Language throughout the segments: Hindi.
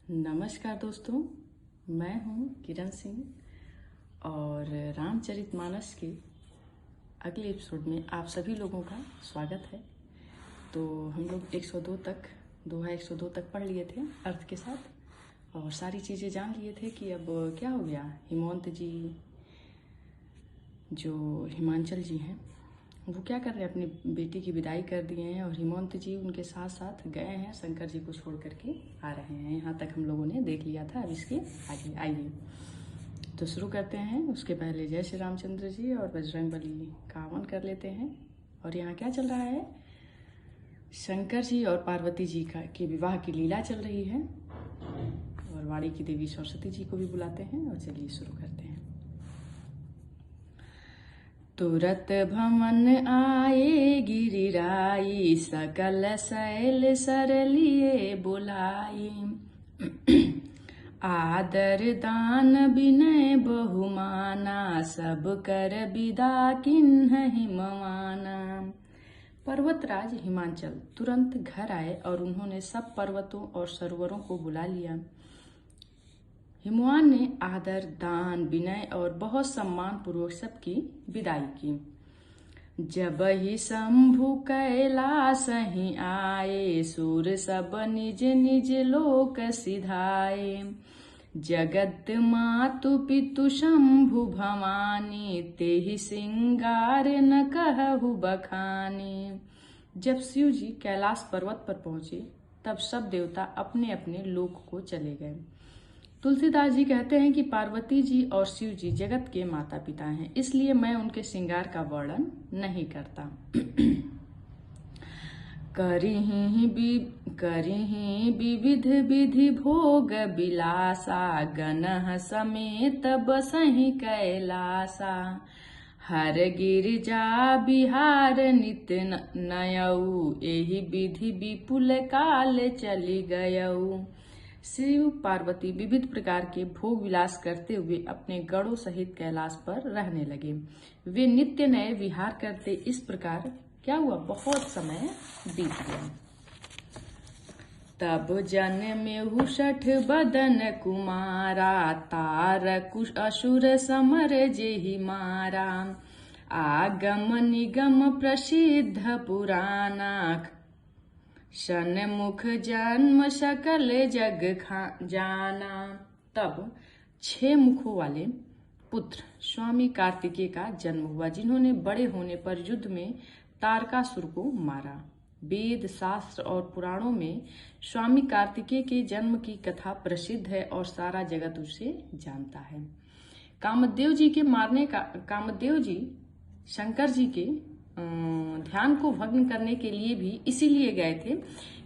नमस्कार दोस्तों, मैं हूँ किरण सिंह और रामचरितमानस के अगले एपिसोड में आप सभी लोगों का स्वागत है। तो हम लोग 102 तक दोहा 102 तक पढ़ लिए थे अर्थ के साथ और सारी चीज़ें जान लिए थे कि अब क्या हो गया। हिमवंत जी जो हिमांचल जी हैं वो क्या कर रहे हैं, अपनी बेटी की विदाई कर दिए हैं और हिमवंत जी उनके साथ साथ गए हैं, शंकर जी को छोड़ करके आ रहे हैं। यहाँ तक हम लोगों ने देख लिया था। अब इसके आगे आइए तो शुरू करते हैं। उसके पहले जय श्री रामचंद्र जी और बजरंगबली का आह्वान कर लेते हैं। और यहाँ क्या चल रहा है, शंकर जी और पार्वती जी के विवाह की लीला चल रही है और वाणी की देवी सरस्वती जी को भी बुलाते हैं। और चलिए शुरू करते हैं। तुरत भवन आए गिरिराई, सकल शैल सर लिए बुलाई। आदर दान विनय बहुमाना, सब कर विदा किन्ह हिमवाना। पर्वतराज हिमांचल तुरंत घर आए और उन्होंने सब पर्वतों और सरोवरों को बुला लिया। हिमवान ने आदर दान विनय और बहुत सम्मान पूर्वक सबकी विदाई की। जब ही शंभु कैलाश ही आए, सूर सब निज निज लोक सिधाए। जगत मातु पितु शंभु भवानी, तेहि सिंगार न कहु बखानी। जब शिव जी कैलाश पर्वत पर पहुंचे तब सब देवता अपने अपने लोक को चले गए। तुलसीदास जी कहते हैं कि पार्वती जी और शिव जी जगत के माता पिता हैं, इसलिए मैं उनके श्रृंगार का वर्णन नहीं करता। करिहि विविध विधि भोग बिलासा, गनह समेत बसहि कैलासा। हर गिरिजा बिहार नित नयऊ, एहि विधि विपुल काल चली गयऊ। शिव पार्वती विविध प्रकार के भोग विलास करते हुए अपने गणों सहित कैलाश पर रहने लगे। वे नित्य नए विहार करते। इस प्रकार क्या हुआ, बहुत समय बीत गया। तब जन्मेहु शठ बदन कुमारा, तारक असुर समर जेहि मारा। आगम निगम प्रसिद्ध पुराना, सन्मुख जन्म सकल जग जाना। तब 6 मुखों वाले पुत्र स्वामी कार्तिकेय का जन्म हुआ, जिन्होंने बड़े होने पर युद्ध में तारकासुर को मारा। वेद शास्त्र और पुराणों में स्वामी कार्तिकेय के जन्म की कथा प्रसिद्ध है और सारा जगत उसे जानता है। कामदेव जी शंकर जी के ध्यान को भंग करने के लिए भी इसीलिए गए थे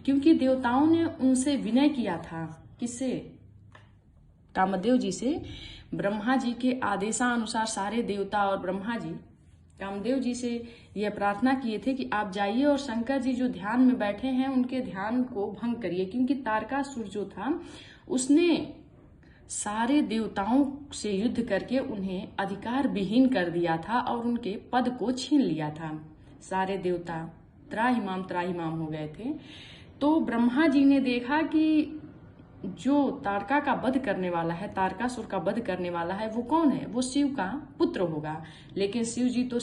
क्योंकि देवताओं ने उनसे विनय किया था। किससे? कामदेव जी से। ब्रह्मा जी के आदेशानुसार सारे देवता और ब्रह्मा जी कामदेव जी से यह प्रार्थना किए थे कि आप जाइए और शंकर जी जो ध्यान में बैठे हैं उनके ध्यान को भंग करिए, क्योंकि तारकासुर जो था उसने सारे देवताओं से युद्ध करके उन्हें अधिकार विहीन कर दिया था और उनके पद को छीन लिया था। सारे देवता त्राहिमाम हो गए थे। तो ब्रह्मा जी ने देखा कि जो तारका का वध करने वाला है, तारकासुर का वध करने वाला है, वो कौन है? वो शिव का पुत्र होगा। लेकिन शिव जी तो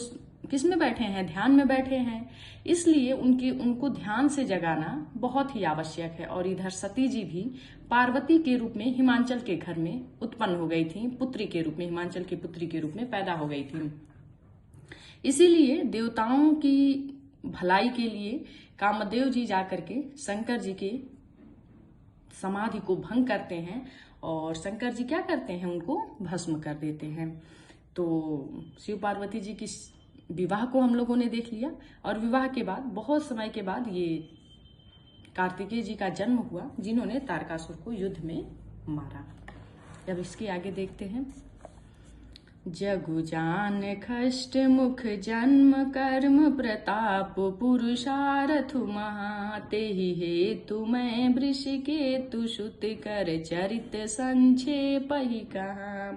किस में बैठे हैं? ध्यान में बैठे हैं। इसलिए उनको ध्यान से जगाना बहुत ही आवश्यक है। और इधर सती जी भी पार्वती के रूप में हिमांचल के घर में उत्पन्न हो गई थी, पुत्री के रूप में, हिमांचल की पुत्री के रूप में पैदा हो गई थी। इसीलिए देवताओं की भलाई के लिए कामदेव जी जाकर के शंकर जी के समाधि को भंग करते हैं और शंकर जी क्या करते हैं, उनको भस्म कर देते हैं। तो शिव पार्वती जी की विवाह को हम लोगों ने देख लिया और विवाह के बाद बहुत समय के बाद ये कार्तिकेय जी का जन्म हुआ, जिन्होंने तारकासुर को युद्ध में मारा। अब इसके आगे देखते हैं। जगु जान खष्ट मुख जन्म कर्म प्रताप, पुरुषारथु महा, तेहि हेतु मैं वृषकेतु सुत कर चरित संक्षेप ही कहा।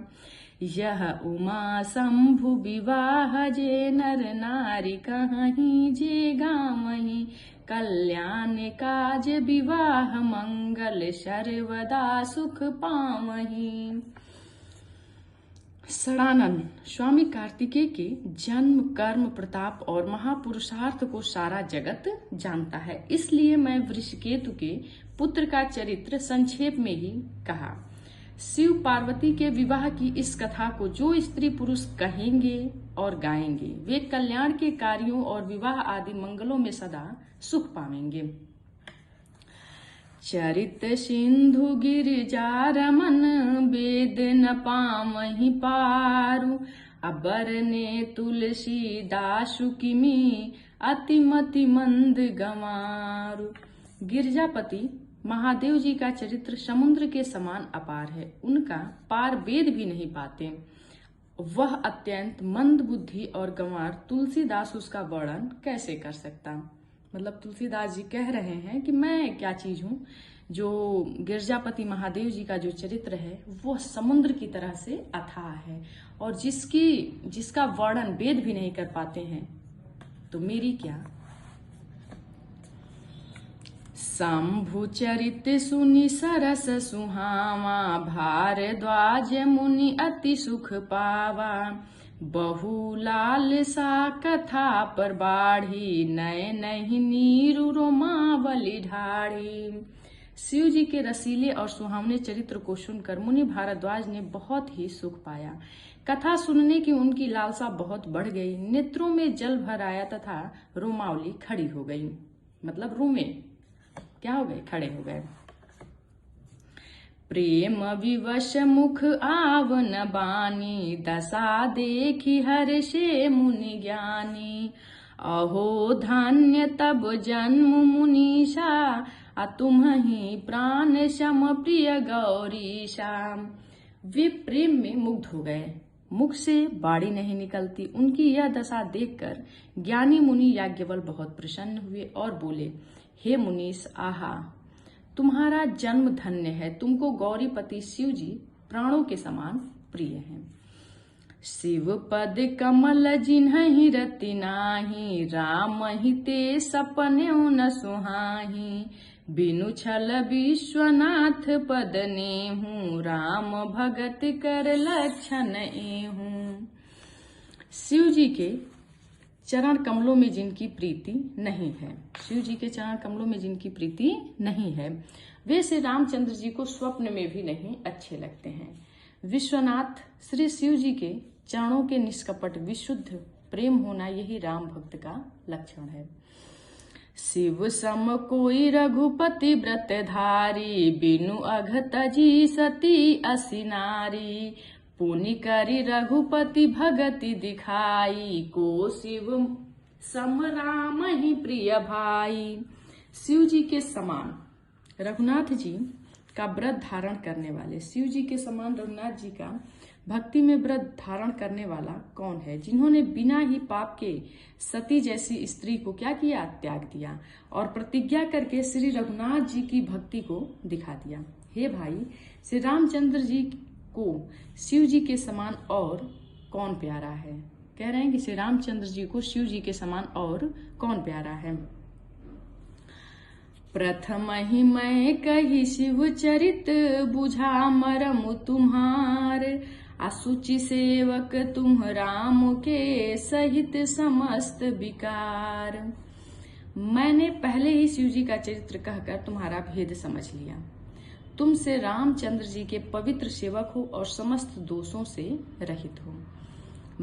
यह उमा शंभु विवाह जे नर नारी कहीं जे गावहीं, कल्याण काज विवाह मंगल सर्वदा सुख पावहीं। षडानन स्वामी कार्तिकेय के जन्म, कर्म, प्रताप और महापुरुषार्थ को सारा जगत जानता है, इसलिए मैं वृषकेतु के पुत्र का चरित्र संक्षेप में ही कहा। शिव पार्वती के विवाह की इस कथा को जो स्त्री पुरुष कहेंगे और गाएंगे वे कल्याण के कार्यों और विवाह आदि मंगलों में सदा सुख पाएंगे। चरित सिंधु गिरिजा रमन वेद न पावहीं पारु, अबर ने तुलसी दासु किमी अतिमति मंद गंवारु। गिरजापति महादेव जी का चरित्र समुद्र के समान अपार है, उनका पार वेद भी नहीं पाते। वह अत्यंत मंद बुद्धि और गंवार तुलसीदास उसका वर्णन कैसे कर सकता। मतलब तुलसीदास जी कह रहे हैं कि मैं क्या चीज हूँ। जो गिरजापति महादेव जी का जो चरित्र है वो समुद्र की तरह से अथाह है और जिसका वर्णन वेद भी नहीं कर पाते हैं, तो मेरी क्या। शंभु चरित सुनि सरस सुहावा, भारद्वाज मुनि अति सुख पावा। बहु लाल सा कथा पर बाढ़ी, नय नहीं नीरु रोमावली ढाढ़ी। शिव जी के रसीले और सुहावने चरित्र को सुनकर मुनि भारद्वाज ने बहुत ही सुख पाया। कथा सुनने की उनकी लालसा बहुत बढ़ गई, नेत्रों में जल भर आया तथा रोमावली खड़ी हो गई। मतलब रूमें क्या हो गए, खड़े हो गए। प्रेम विवश मुख आवन बानी, दशा देखी हर्षे मुनि ज्ञानी। अहो धन्य तब जन्म मुनीषा, तुम्हि प्राण सम प्रिय गौरीशा। वे प्रेम में मुग्ध हो गए, मुख से बाड़ी नहीं निकलती। उनकी यह दशा देखकर ज्ञानी मुनि याज्ञवल्क्य बहुत प्रसन्न हुए और बोले, हे मुनीश, आहा तुम्हारा जन्म धन्य है, तुमको गौरीपति शिव जी प्राणों के समान प्रिय हैं। शिव पद कमल जिन्हि रति नाही, राम ही ते सपने न सुहाही। बिनु छल विश्वनाथ पद नेहूँ, राम भगत कर लक्षण एहूँ। शिव जी के चरण कमलों में जिनकी प्रीति नहीं है, शिव जी के चरण कमलों में जिनकी प्रीति नहीं है, वे श्री रामचंद्र जी को स्वप्न में भी नहीं अच्छे लगते हैं। विश्वनाथ श्री शिव जी के चरणों के निष्कपट विशुद्ध प्रेम होना यही राम भक्त का लक्षण है। शिव सम कोई रघुपति व्रत धारी, बिनु अघ तजी सती असी नारी। पुनि करी रघुपति भगति दिखाई, को शिव सम राम ही प्रिय भाई। शिव जी के समान रघुनाथ जी का व्रत धारण करने वाले, शिव जी के समान रघुनाथ जी का भक्ति में व्रत धारण करने वाला कौन है, जिन्होंने बिना ही पाप के सती जैसी स्त्री को क्या किया, त्याग दिया और प्रतिज्ञा करके श्री रघुनाथ जी की भक्ति को दिखा दिया। हे भाई, श्री रामचंद्र जी को शिव जी के समान और कौन प्यारा है। कह रहे हैं कि श्री रामचंद्र जी को शिव जी के समान और कौन प्यारा है। प्रथम ही मैं कही शिव चरित, बुझा मरम तुम्हार। असुचि सेवक तुम राम के, सहित समस्त विकार। मैंने पहले ही शिव जी का चरित्र कहकर तुम्हारा भेद समझ लिया। तुम से रामचंद्र जी के पवित्र सेवक हो और समस्त दोषों से रहित हो।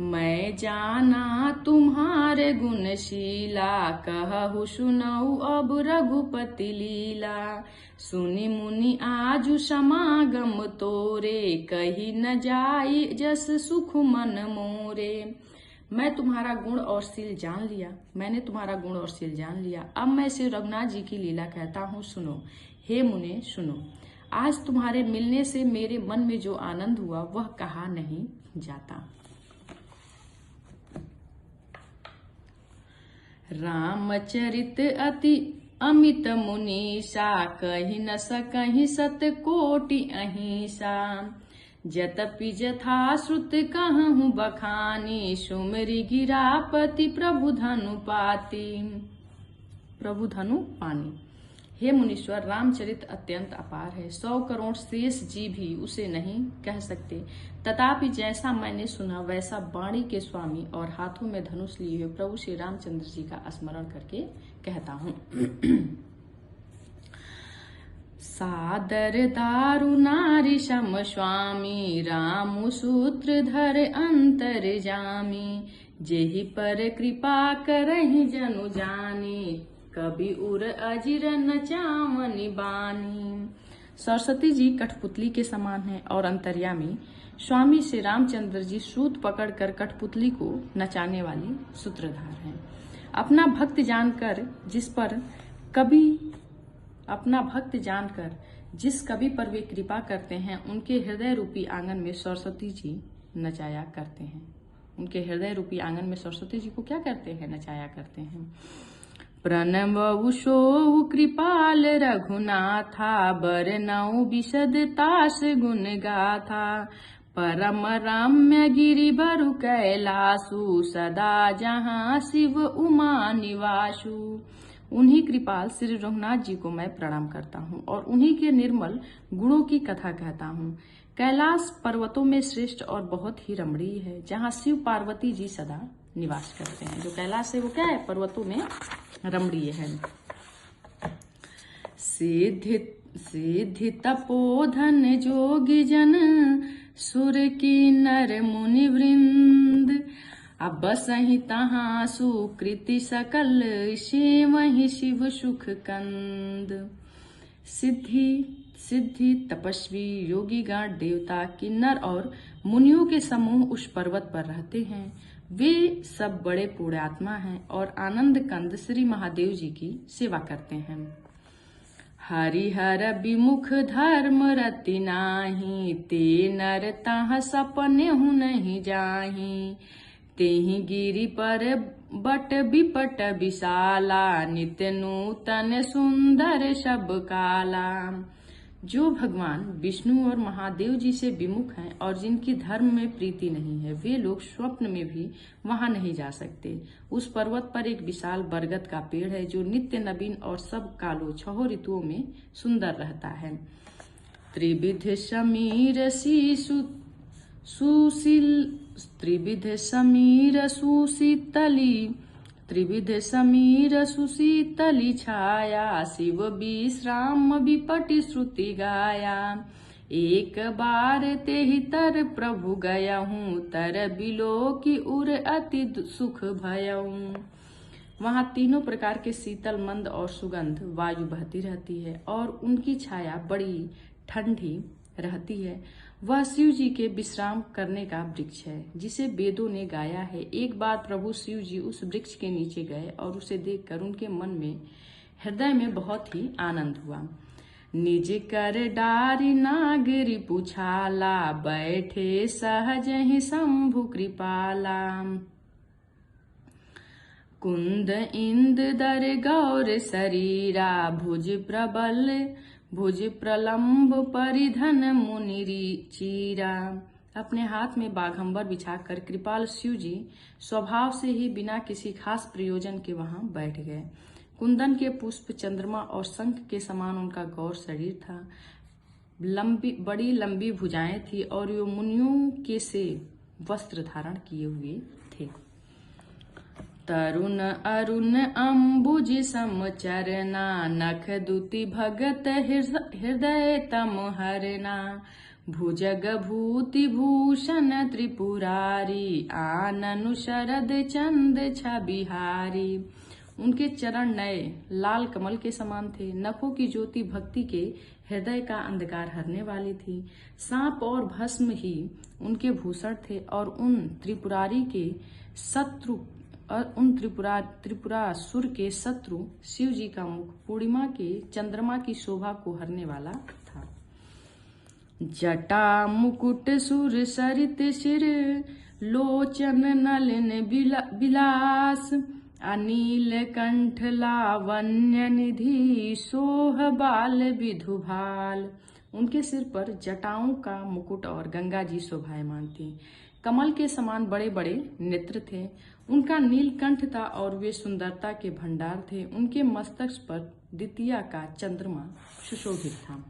मैं जाना तुम्हारे गुणशीला, कहु सुनऊ अब रघुपति लीला। सुनि मुनि आजु समागम तोरे, कही न जाई जस सुख मन मोरे। मैं तुम्हारा गुण और शील जान लिया, मैंने तुम्हारा गुण और शील जान लिया। अब मैं श्री रघुनाथ जी की लीला कहता हूँ, सुनो। हे मुने सुनो, आज तुम्हारे मिलने से मेरे मन में जो आनंद हुआ वह कहा नहीं जाता। रामचरित अति अमित मुनीषा, कही न सकहि सत कोटि अहिंसा। जतपि जथा श्रुत कहूँ बखानी, सुमरि गिरापति प्रभु धनुपाति। प्रभु धनु पानी। हे मुनीश्वर, रामचरित अत्यंत अपार है, 100 करोड़ शेष जी भी उसे नहीं कह सकते। तथापि जैसा मैंने सुना वैसा वाणी के स्वामी और हाथों में धनुष लिए हुए प्रभु श्री रामचंद्र जी का स्मरण करके कहता हूँ। सादर दारु नारी सम स्वामी, रामु सूत्रधर अंतर जामी। जेहि पर कृपा करहि जनु जानी, कभी उर अजिर न चावनि बानी। सरस्वती जी कठपुतली के समान हैं और अंतर्यामी स्वामी श्री रामचंद्र जी सूत पकड़कर कठपुतली को नचाने वाली सूत्रधार हैं। अपना भक्त जानकर जिस कवि पर वे कृपा करते हैं, उनके हृदय रूपी आंगन में सरस्वती जी नचाया करते हैं। उनके हृदय रूपी आंगन में सरस्वती जी को क्या करते हैं? नचाया करते हैं। प्रणव सो कृपाल रघुनाथा, बरनऊ विशद तास गुण गाथा। परम रम्य गिरि बरु कैलासु, सदा जहाँ शिव उमा निवासु। उन्हीं कृपाल श्री रघुनाथ जी को मैं प्रणाम करता हूँ और उन्हीं के निर्मल गुणों की कथा कहता हूँ। कैलाश पर्वतों में श्रेष्ठ और बहुत ही रमणीय है, जहाँ शिव पार्वती जी सदा निवास करते हैं। जो कैलाश है वो क्या है? पर्वतों में रमणीय है। सिद्धि तपोधन जोगी जन, सुर की नर मुनि वृंद। अब बसहि तहाँ सुकृति सकल, से वही शिव सुख कंद। सिद्धि तपस्वी योगी गण, देवता, किन्नर और मुनियों के समूह उस पर्वत पर रहते हैं। वे सब बड़े पुण्यात्मा हैं और आनंद कंद श्री महादेव जी की सेवा करते हैं। हरिहर विमुख धर्म रति नाही, ते नर तह सपने हूँ नहीं जाही। तेहि गिरि पर बट विपट विशाला, नित्य नूतन सुंदर सब काला। जो भगवान विष्णु और महादेव जी से विमुख हैं और जिनकी धर्म में प्रीति नहीं है, वे लोग स्वप्न में भी वहां नहीं जा सकते। उस पर्वत पर एक विशाल बरगद का पेड़ है, जो नित्य नवीन और सब कालों 6 ऋतुओं में सुंदर रहता है। त्रिविध समीर सुशीतली छाया, शिव विश्राम विपटि श्रुति गाया। एक बार ते ही तर प्रभु गया हूँ, तर बिलो की उर अति सुख भयऊं। वहाँ तीनों प्रकार के शीतल मंद और सुगंध वायु बहती रहती है और उनकी छाया बड़ी ठंडी रहती है। वह शिव जी के विश्राम करने का वृक्ष है, जिसे वेदों ने गाया है। एक बार प्रभु शिव जी उस वृक्ष के नीचे गए और उसे देखकर उनके मन में हृदय में बहुत ही आनंद हुआ। निज कर डारी नागरी पुछाला, बैठे सहज ही शंभु कृपाला। कुंद इंद दर गौर शरीरा, भुज प्रलम्ब परिधन मुनि चीरा। अपने हाथ में बाघंबर बिछाकर कृपाल शिव जी स्वभाव से ही बिना किसी खास प्रयोजन के वहां बैठ गए। कुंदन के पुष्प, चंद्रमा और शंख के समान उनका गौर शरीर था। बड़ी लंबी भुजाएं थी और वे मुनियों के से वस्त्र धारण किए हुए थे। तरुण अरुण अम्बुज सम चरना, नख दुति भगत हृदय तम हरना। भुजग भूति भूषण त्रिपुरारी, आननु शरद चंद छबिहारी। उनके चरण नए लाल कमल के समान थे। नखों की ज्योति भक्ति के हृदय का अंधकार हरने वाली थी। सांप और भस्म ही उनके भूषण थे और उन त्रिपुरासुर के शत्रु शिव जी का मुख पूर्णिमा के चंद्रमा की शोभा को हरने वाला था। जटा मुकुट सुर सरित सिर, लोचन नलिन विलास। अनील कंठ लावण्य निधि, सोह बाल विधुभाल। उनके सिर पर जटाओं का मुकुट और गंगा जी शोभायमान थी। कमल के समान बड़े बड़े नेत्र थे। उनका नीलकंठ था और वे सुंदरता के भंडार थे। उनके मस्तक पर द्वितीया का चंद्रमा सुशोभित था।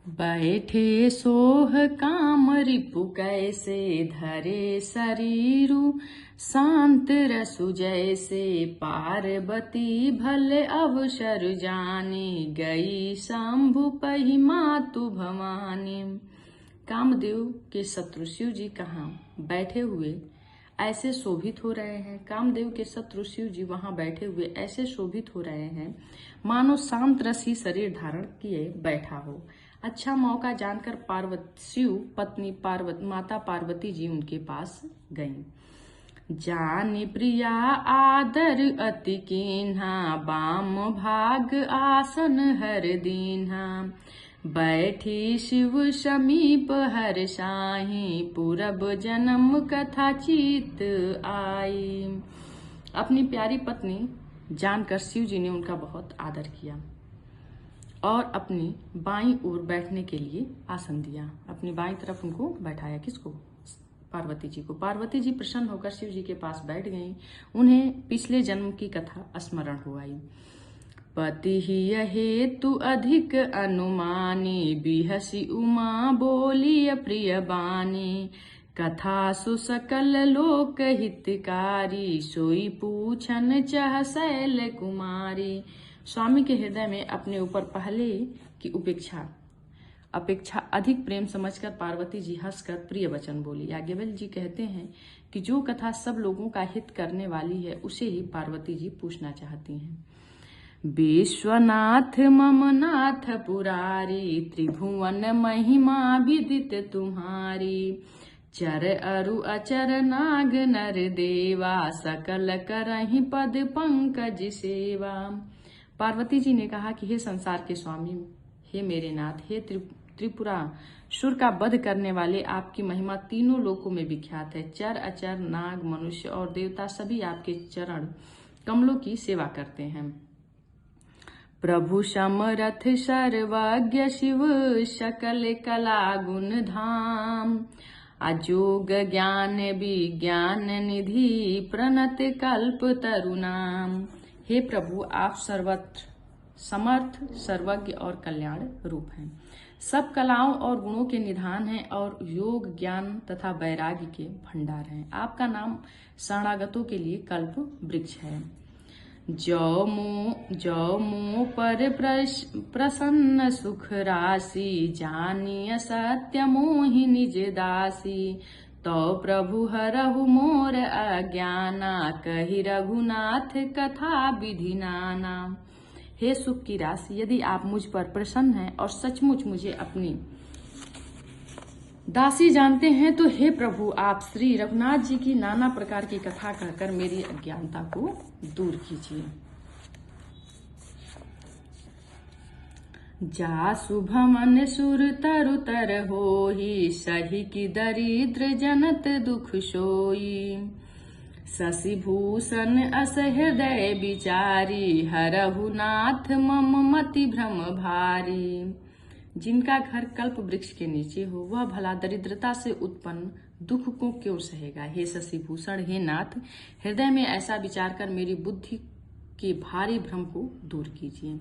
बैठे सोह काम रिपु कैसे धरे शरीरु, शांत रसु जैसे पार्वती भले अवसर जानी, गई शंभु पहि मातु भवानी। कामदेव के शत्रु शिव जी कहाँ बैठे हुए ऐसे शोभित हो रहे हैं। कामदेव के शत्रु शिव जी वहां बैठे हुए ऐसे शोभित हो रहे हैं मानो शांत रसी शरीर धारण किए बैठा हो। अच्छा मौका जानकर शिव पत्नी माता पार्वती जी उनके पास गईं। जानी प्रिया आदर अति कीन्हा, बाम भाग आसन हर दीन्हा, बैठी शिव समीप हर साही, पूरब जन्म कथा चित आई। अपनी प्यारी पत्नी जानकर शिव जी ने उनका बहुत आदर किया और अपनी बाईं ओर बैठने के लिए आसन दिया। अपनी बाईं तरफ उनको बैठाया। किसको? पार्वती जी को। पार्वती जी प्रसन्न होकर शिव जी के पास बैठ गईं। उन्हें पिछले जन्म की कथा स्मरण हो आई। पति ही हेतु अधिक अनुमानी, बिहसी उमा बोली प्रिय बानी, कथा सुसकल लोक हितकारी, सोई पूछन चह शैल कुमारी। स्वामी के हृदय में अपने ऊपर पहले की अपेक्षा अधिक प्रेम समझकर पार्वती जी हंसकर प्रिय वचन बोली। याज्ञवल्क्य जी कहते हैं कि जो कथा सब लोगों का हित करने वाली है उसे ही पार्वती जी पूछना चाहती हैं। विश्वनाथ मम नाथ पुरारी, त्रिभुवन महिमा विदित तुम्हारी, चर अरु अचर नाग नर देवा, सकल करहि पद पंकज सेवा। पार्वती जी ने कहा कि हे संसार के स्वामी, हे मेरे नाथ, हे त्रिपुरा सुर का वध करने वाले, आपकी महिमा तीनों लोकों में विख्यात है। चर अचर नाग मनुष्य और देवता सभी आपके चरण कमलों की सेवा करते हैं। प्रभु समरथ सर्वज्ञ शिव, सकल कला गुण धाम, अजोग ज्ञान विज्ञान निधि, प्रणत कल्प तरुणाम। हे प्रभु, आप सर्वत्र समर्थ, सर्वज्ञ और कल्याण रूप हैं। सब कलाओं और गुणों के निधान हैं और योग ज्ञान तथा वैराग्य के भंडार हैं। आपका नाम शरणागतों के लिए कल्प वृक्ष है। जौ मो पर प्रसन्न सुख राशि, जानिय सत्य मोहि निज दासी, तो प्रभु हरहु मोर अज्ञाना, कहि रघुनाथ कथा विधि नाना। हे सुख की राशि, यदि आप मुझ पर प्रसन्न हैं और सचमुच मुझे अपनी दासी जानते हैं तो हे प्रभु, आप श्री रघुनाथ जी की नाना प्रकार की कथा कहकर मेरी अज्ञानता को दूर कीजिए। जा शुभमन सुर तरु तर होई, सही की दरिद्र जनत दुख सोई, शशि भूषण अस हृदय विचारी, हरहु नाथ मम मति भ्रम भारी। जिनका घर कल्प वृक्ष के नीचे हो वह भला दरिद्रता से उत्पन्न दुख को क्यों सहेगा। हे शशि भूषण, हे नाथ, हृदय में ऐसा विचार कर मेरी बुद्धि के भारी भ्रम को दूर कीजिए।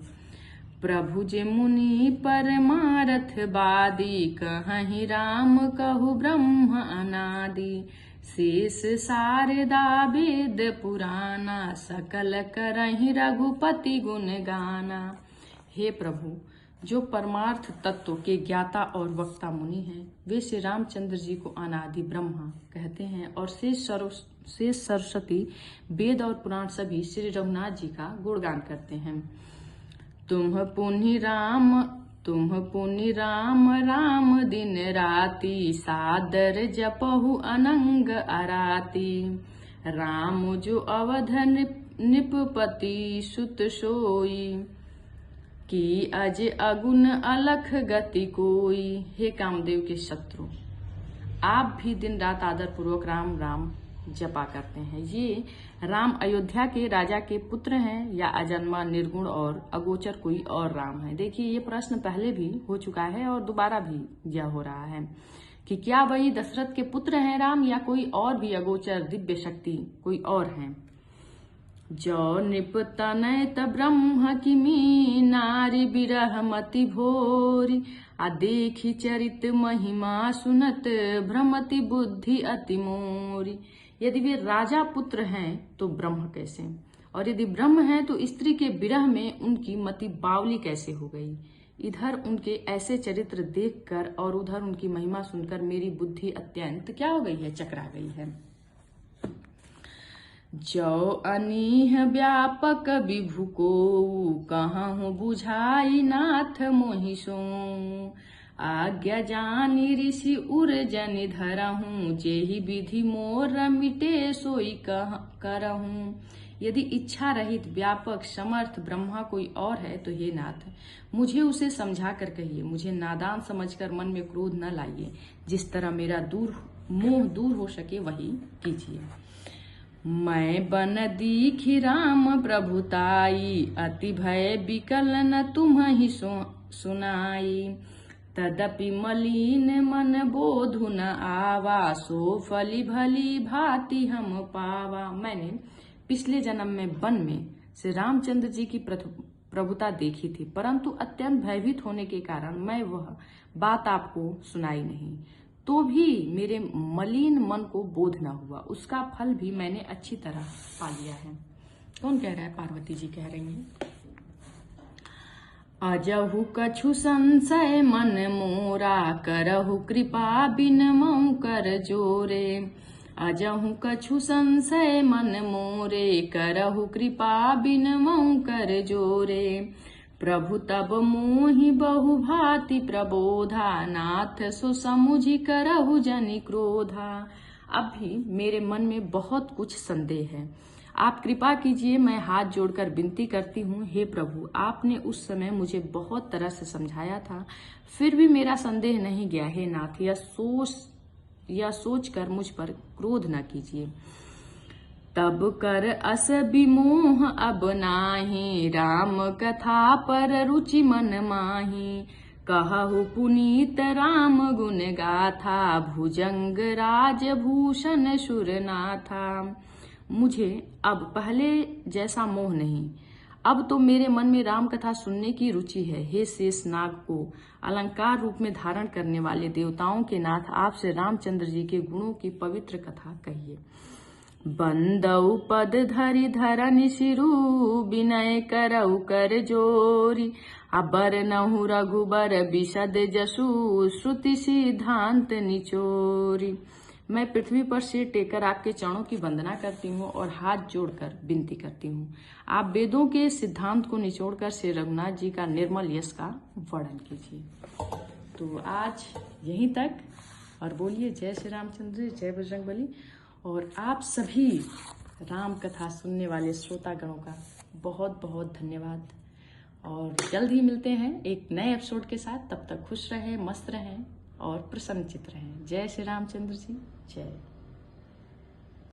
प्रभु जे मुनि परमारथ बादी, कहहि राम कहु ब्रह्म अनादि, शेष शारदा वेद पुराना, सकल करहि रघुपति गुण गाना। हे प्रभु, जो परमार्थ तत्व के ज्ञाता और वक्ता मुनि हैं वे श्री रामचंद्र जी को अनादि ब्रह्मा कहते हैं और शेष सरस्वती वेद और पुराण सभी श्री रघुनाथ जी का गुणगान करते हैं। तुम पुनि राम राम दिन राति, सादर जपहु अनंग अराती, राम जो अवध निपपति सुत सोई, कि अज अगुन अलख गति कोई। हे कामदेव के शत्रु, आप भी दिन रात आदर पूर्वक राम राम जपा करते हैं। ये राम अयोध्या के राजा के पुत्र हैं या अजन्मा निर्गुण और अगोचर कोई और राम है। देखिए, ये प्रश्न पहले भी हो चुका है और दोबारा भी यह हो रहा है। कि क्या वही दशरथ के पुत्र हैं राम या कोई और भी अगोचर दिव्य शक्ति कोई और हैं। जो नृप तनय ब्रह्म किमी नारी बिरह मति भोरी आ देखी चरित महिमा सुनत भ्रमति बुद्धि अति मोरी। यदि वे राजा पुत्र हैं तो ब्रह्म कैसे, और यदि ब्रह्म हैं तो स्त्री के विरह में उनकी मति बावली कैसे हो गई। इधर उनके ऐसे चरित्र देखकर और उधर उनकी महिमा सुनकर मेरी बुद्धि अत्यंत क्या हो गई है, चकरा गई है। जो अनीह व्यापक विभु को कहूँ बुझाई नाथ मोहि सो। आज्ञा जानी ऋषि उर जन धरहूँ जेहि विधि मोर मिटे सोई करहूँ। यदि इच्छा रहित व्यापक समर्थ ब्रह्मा कोई और है तो हे नाथ मुझे उसे समझा कर कहिए, मुझे नादान समझकर मन में क्रोध न लाइए। जिस तरह मेरा मोह दूर हो सके वही कीजिए। मैं बन दीखी राम प्रभुताई अति भय विकल न तुम ही सुनाई। तदपि मलिन मन बोधु न आवा सो फली भली भांति हम पावा। मैंने पिछले जन्म में वन में श्री रामचंद्र जी की प्रभुता देखी थी, परंतु अत्यंत भयभीत होने के कारण मैं वह बात आपको सुनाई नहीं, तो भी मेरे मलिन मन को बोध न हुआ। उसका फल भी मैंने अच्छी तरह पा लिया है। कौन कह रहा है? पार्वती जी कह रही हैं। अजहु कछु संशय मन मोरा करहु कृपा बिन मऊ कर जोरे। अजहु कछु संशय मन मोरे करहु कृपा बिन मऊ कर जोरे। प्रभु तब मोहि बहु भांति प्रबोधा नाथ सो समुझि करहु जनि क्रोधा। अब भी मेरे मन में बहुत कुछ संदेह है, आप कृपा कीजिए। मैं हाथ जोड़कर विनती करती हूँ, हे प्रभु आपने उस समय मुझे बहुत तरह से समझाया था, फिर भी मेरा संदेह नहीं गया। हे नाथ यह सोचकर मुझ पर क्रोध न कीजिए। तब कर अस विमोह अब नाही राम कथा पर रुचि मन माही। कहु पुनीत राम गुण गाथा भुजंग राजभूषण सुरनाथा। मुझे अब पहले जैसा मोह नहीं, अब तो मेरे मन में राम कथा सुनने की रुचि है। हे शेष नाग को अलंकार रूप में धारण करने वाले देवताओं के नाथ आपसे रामचंद्र जी के गुणों की पवित्र कथा कहिए। बंदौ पद धरि धरनि सिरु विनय करौ कर जोरी। अबर नहु रघुबर विशद जसु श्रुति सिद्धांत निचोरी। मैं पृथ्वी पर सिर टेकर आपके चरणों की वंदना करती हूँ और हाथ जोड़कर विनती करती हूँ, आप वेदों के सिद्धांत को निचोड़कर श्री रघुनाथ जी का निर्मल यश का वर्णन कीजिए। तो आज यहीं तक, और बोलिए जय श्री रामचंद्र, जय बजरंगबली। और आप सभी राम कथा सुनने वाले श्रोतागणों का बहुत बहुत धन्यवाद, और जल्द ही मिलते हैं एक नए एपिसोड के साथ। तब तक खुश रहें, मस्त रहें और प्रसन्नचित्त रहें। जय श्री रामचंद्र जी, जय।